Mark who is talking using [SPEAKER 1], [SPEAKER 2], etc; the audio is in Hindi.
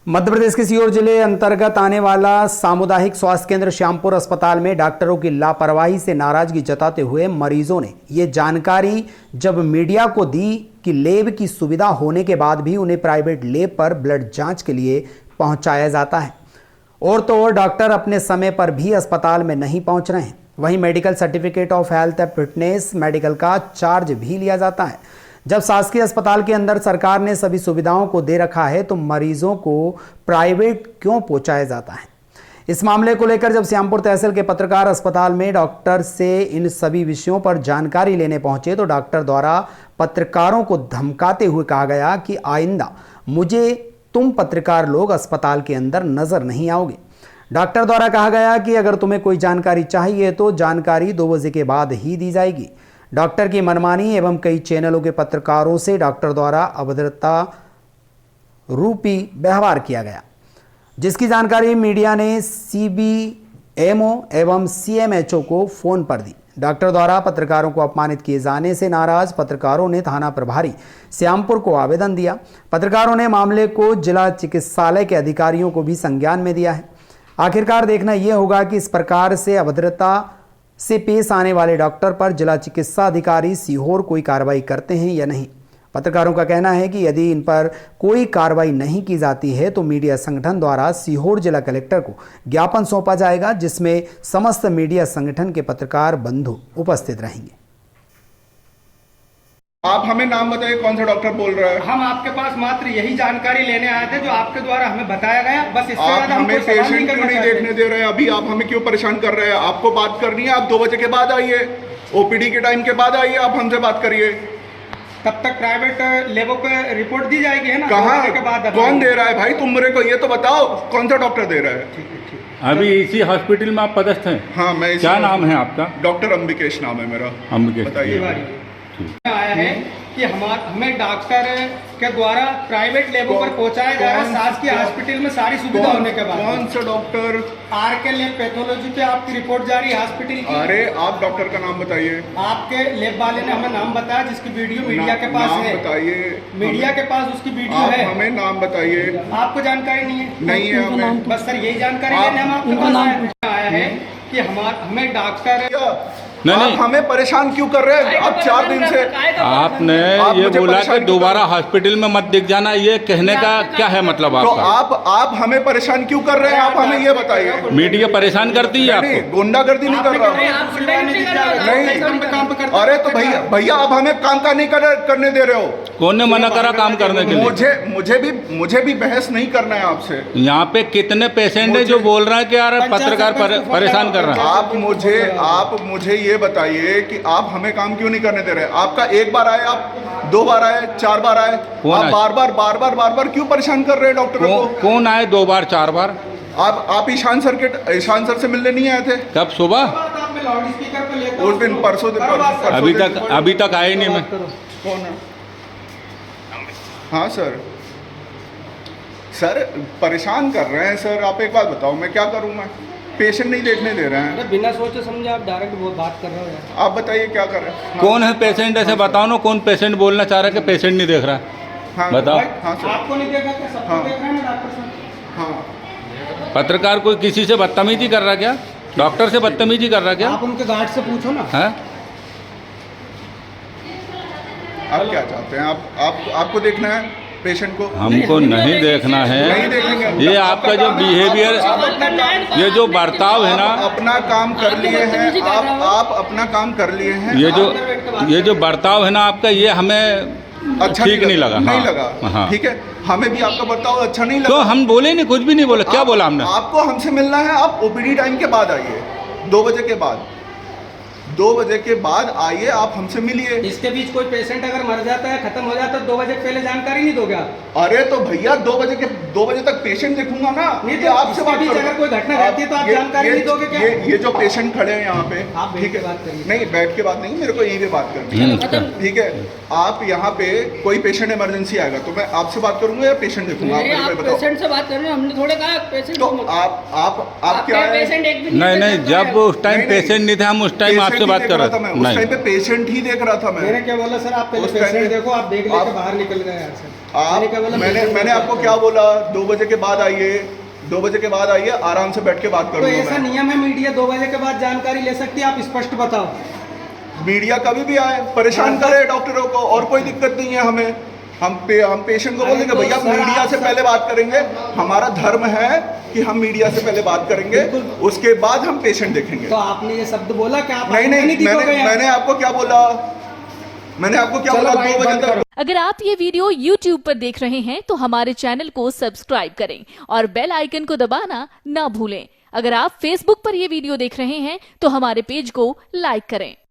[SPEAKER 1] मध्य प्रदेश के सीहोर जिले अंतर्गत आने वाला सामुदायिक स्वास्थ्य केंद्र श्यामपुर अस्पताल में डॉक्टरों की लापरवाही से नाराजगी जताते हुए मरीजों ने ये जानकारी जब मीडिया को दी कि लैब की सुविधा होने के बाद भी उन्हें प्राइवेट लैब पर ब्लड जांच के लिए पहुंचाया जाता है और तो और डॉक्टर अपने समय पर भी अस्पताल में नहीं पहुंच रहे हैं। वहीं medical certificate of health fitness medical का चार्ज भी लिया जाता है। जब शासकीय अस्पताल के अंदर सरकार ने सभी सुविधाओं को दे रखा है तो मरीजों को प्राइवेट क्यों पहुंचाया जाता है। इस मामले को लेकर जब श्यामपुर तहसील के पत्रकार अस्पताल में डॉक्टर से इन सभी विषयों पर जानकारी लेने पहुंचे तो डॉक्टर द्वारा पत्रकारों को धमकाते हुए कहा गया कि आइंदा मुझे तुम पत्रकार लोग अस्पताल के अंदर नजर नहीं आओगे। डॉक्टर द्वारा कहा गया कि अगर तुम्हें कोई जानकारी चाहिए तो जानकारी 2 बजे के बाद ही दी जाएगी। डॉक्टर की मनमानी एवं कई चैनलों के पत्रकारों से डॉक्टर द्वारा अभद्रता रूपी व्यवहार किया गया, जिसकी जानकारी मीडिया ने CBMO एवं CMHO को फोन पर दी। डॉक्टर द्वारा पत्रकारों को अपमानित किए जाने से नाराज पत्रकारों ने थाना प्रभारी श्यामपुर को आवेदन दिया। पत्रकारों ने मामले को जिला चिकित्सालय के अधिकारियों को भी संज्ञान में दिया है। आखिरकार देखना यह होगा कि इस प्रकार से अभद्रता से पेश आने वाले डॉक्टर पर जिला चिकित्सा अधिकारी सीहोर कोई कार्रवाई करते हैं या नहीं। पत्रकारों का कहना है कि यदि इन पर कोई कार्रवाई नहीं की जाती है तो मीडिया संगठन द्वारा सीहोर जिला कलेक्टर को ज्ञापन सौंपा जाएगा, जिसमें समस्त मीडिया संगठन के पत्रकार बंधु उपस्थित रहेंगे।
[SPEAKER 2] आप हमें नाम बताइए, कौन सा डॉक्टर बोल रहा है?
[SPEAKER 3] हम आपके पास मात्र यही जानकारी लेने आए थे जो आपके द्वारा हमें बताया गया। बस इससे
[SPEAKER 2] आप
[SPEAKER 3] हम
[SPEAKER 2] हमें पेशेंट क्यों नहीं देखने दे रहे हैं? अभी आप हमें क्यों परेशान कर रहे हैं? आपको बात करनी है, आप 2 बजे के बाद आइए, OPD के टाइम के बाद आइए, आप हमसे बात करिए।
[SPEAKER 3] तब तक प्राइवेट लेबों पे रिपोर्ट दी जाएगी, है ना?
[SPEAKER 2] कहाँ?
[SPEAKER 3] के बाद
[SPEAKER 2] कौन दे रहा है भाई? तुम मेरे को ये तो बताओ, कौन सा डॉक्टर दे रहा है?
[SPEAKER 3] ठीक है, ठीक है।
[SPEAKER 4] अभी इसी हॉस्पिटल में आप पदस्थ हैं?
[SPEAKER 2] हाँ, मैं
[SPEAKER 4] क्या नाम है आपका?
[SPEAKER 2] डॉक्टर अंबिकेश नाम है मेरा।
[SPEAKER 4] अंबिकेश,
[SPEAKER 2] बताइए।
[SPEAKER 3] आया है कि हमें डॉक्टर के द्वारा प्राइवेट लेबों पर पहुंचाया जा रहा है शासकीय हॉस्पिटल में सारी सुविधा होने के बाद।
[SPEAKER 2] कौन सा डॉक्टर?
[SPEAKER 3] RK लैब पैथोलॉजी पे आपकी रिपोर्ट जारी है हॉस्पिटल की।
[SPEAKER 2] अरे आप डॉक्टर का नाम बताइए।
[SPEAKER 3] आपके लैब वाले ने हमें नाम बताया, जिसकी वीडियो मीडिया के पास है।
[SPEAKER 2] बताइए,
[SPEAKER 3] मीडिया के पास उसकी वीडियो है।
[SPEAKER 2] हमें नाम बताइए।
[SPEAKER 3] आपको जानकारी नहीं है?
[SPEAKER 2] नहीं है हमें।
[SPEAKER 3] बस सर यही जानकारी लेने हम आपके पास आया है कि हमें डॉक्टर
[SPEAKER 2] आप हमें परेशान क्यों कर रहे हैं? अब 4 दिन से
[SPEAKER 4] आपने ये बोला कि दोबारा हॉस्पिटल में मत दिख जाना, ये कहने का क्या है मतलब
[SPEAKER 2] तो
[SPEAKER 4] आपका?
[SPEAKER 2] आप हमें परेशान क्यों कर रहे हैं? आप हमें ये बताइए।
[SPEAKER 4] मीडिया परेशान करती है
[SPEAKER 2] नहीं,
[SPEAKER 4] आपको?
[SPEAKER 2] गुंडागर्दी नहीं कर रहा नहीं। अरे तो भैया आप हमें काम का नहीं करने दे रहे हो।
[SPEAKER 4] कौन ने मना करा काम करने के लिए?
[SPEAKER 2] मुझे भी बहस नहीं करना है आपसे।
[SPEAKER 4] यहाँ पे कितने पेशेंट है जो बोल रहे हैं कि यार पत्रकार परेशान कर रहे हैं?
[SPEAKER 2] आप मुझे ये बताइए कि आप हमें काम क्यों नहीं करने दे रहे? आपका 1 बार आए, आप 2 बार आए, 4 बार आए, आप बार बार क्यों परेशान कर रहे हैं डॉक्टर को?
[SPEAKER 4] कौन आए 2 बार 4 बार?
[SPEAKER 2] आप ईशान सर से मिलने नहीं आए थे?
[SPEAKER 4] कब? सुबह?
[SPEAKER 2] उस दिन परसों
[SPEAKER 4] अभी तक आए नहीं। मैं
[SPEAKER 2] कौन है? हाँ सर परेशान कर रहे हैं सर। आप एक बात बताओ, मैं क्या करूँ? मैं पेशेंट नहीं देखने दे रहे हैं।
[SPEAKER 3] बिना सोचे समझे आप डायरेक्ट बात कर रहे हो यार।
[SPEAKER 2] आप बताइए क्या कर रहे हैं?
[SPEAKER 4] कौन है पेशेंट? ऐसे बताओ ना, कौन पेशेंट बोलना चाह रहा है कि पेशेंट नहीं देख रहा है?
[SPEAKER 2] हाँ,
[SPEAKER 4] बताओ।
[SPEAKER 2] हाँ सर।
[SPEAKER 3] आपको नहीं देखा क्या? सबको
[SPEAKER 2] हाँ।
[SPEAKER 3] देख रहे हैं ना डॉक्टर साहब?
[SPEAKER 2] हाँ।
[SPEAKER 4] पत्रकार कोई किसी से बदतमीजी कर रहा क्या? डॉक्टर से बदतमीजी कर रहा क्या?
[SPEAKER 3] आप उनके गार्ड से पूछो ना।
[SPEAKER 4] है?
[SPEAKER 2] आप क्या चाहते हैं? आपको देखना है पेशेंट को?
[SPEAKER 4] हमको नहीं देखना है।
[SPEAKER 2] नहीं देखेंगे।
[SPEAKER 4] ये आपका जो बिहेवियर, ये जो बर्ताव है ना,
[SPEAKER 2] अपना काम कर लिए हैं आप अपना काम कर लिए हैं।
[SPEAKER 4] ये जो बर्ताव है ना आपका, ये हमें
[SPEAKER 2] अच्छा
[SPEAKER 4] ठीक नहीं लगा।
[SPEAKER 2] नहीं
[SPEAKER 4] हाँ,
[SPEAKER 2] लगा।
[SPEAKER 4] हाँ।
[SPEAKER 2] ठीक है, हमें भी आपका बर्ताव अच्छा नहीं लगा।
[SPEAKER 4] तो हम बोले नहीं, कुछ भी नहीं बोला। क्या बोला हमने?
[SPEAKER 2] आपको हमसे मिलना है, आप OPD टाइम के बाद आइए, 2 बजे के बाद। 2 बजे के बाद आइए, आप हमसे मिलिए।
[SPEAKER 3] इसके बीच कोई पेशेंट अगर मर जाता है, खत्म हो जाता है, 2 बजे पहले जानकारी नहीं दोगे आप?
[SPEAKER 2] अरे तो भैया 2 बजे तक पेशेंट देखूंगा ना।
[SPEAKER 3] नहीं तो आपसे बात करूं। अगर कोई घटना रहती है तो आप जानकारी नहीं दोगे क्या?
[SPEAKER 2] ये जो पेशेंट खड़े हैं यहाँ पे,
[SPEAKER 3] आप बैठ के बात करिए।
[SPEAKER 2] नहीं, बैठ के बात नहीं, मेरे को यही पे बात करनी है। ठीक है, आप यहाँ पे कोई पेशेंट इमरजेंसी आएगा तो मैं आपसे बात करूंगा या पेशेंट देखूंगा? आप
[SPEAKER 5] पेशेंट से बात कर रहे हैं, हमने थोड़े कहा पेशेंट।
[SPEAKER 2] तो आप क्या है?
[SPEAKER 4] नहीं, जब उस टाइम पेशेंट नहीं थे, हम उस टाइम आपसे बात कर रहा
[SPEAKER 2] मैं
[SPEAKER 4] था।
[SPEAKER 2] उस
[SPEAKER 4] नहीं।
[SPEAKER 2] टाइम पे पेशेंट ही देख रहा था मैं।
[SPEAKER 3] मैंने क्या बोला सर, आप पहले
[SPEAKER 2] उस टाइम
[SPEAKER 3] पेशेंट
[SPEAKER 2] पे-
[SPEAKER 3] देखो, आप देख लेके
[SPEAKER 2] आप-
[SPEAKER 3] बाहर निकल गए यार सर।
[SPEAKER 2] मैंने आपको क्या बोला, 2 बजे के बाद आइए, 2 बजे के बाद आइए, आराम से बैठ के बात
[SPEAKER 3] तो
[SPEAKER 2] करूंगा
[SPEAKER 3] ऐसा
[SPEAKER 2] मैं।
[SPEAKER 3] नियम है, मीडिया 2 बजे के बाद जानकारी ले सकती है, आप स्पष्ट बताओ।
[SPEAKER 2] मीडिया कभी भी आए, परेशान करे डॉक्टरों को, और कोई दिक्कत नहीं है हमें। हम पेशेंट को बोलेंगे
[SPEAKER 3] तो
[SPEAKER 2] भैया
[SPEAKER 3] सर,
[SPEAKER 2] मीडिया
[SPEAKER 3] आप
[SPEAKER 2] से
[SPEAKER 3] सर-
[SPEAKER 2] पहले बात करेंगे, हमारा धर्म है कि हम मीडिया से पहले बात करेंगे, उसके बाद हम पेशेंट देखेंगे।
[SPEAKER 3] तो आपने ये शब्द बोला कि आप
[SPEAKER 2] नहीं
[SPEAKER 3] अनुमति दिखोगे यहाँ?
[SPEAKER 2] मैंने आपको क्या बोला, मैंने आपको क्या
[SPEAKER 3] चलो
[SPEAKER 2] बोला,
[SPEAKER 3] भाई,
[SPEAKER 2] 2 बजे
[SPEAKER 3] बंद
[SPEAKER 2] तक
[SPEAKER 3] करो।
[SPEAKER 6] अगर आप ये वीडियो YouTube पर देख रहे हैं तो हमारे चैनल को सब्सक्राइब करें और बेल आइकन को दबाना ना भूलें। अगर आप Facebook पर ये वीडियो देख रहे हैं तो हमारे पेज को लाइक करें।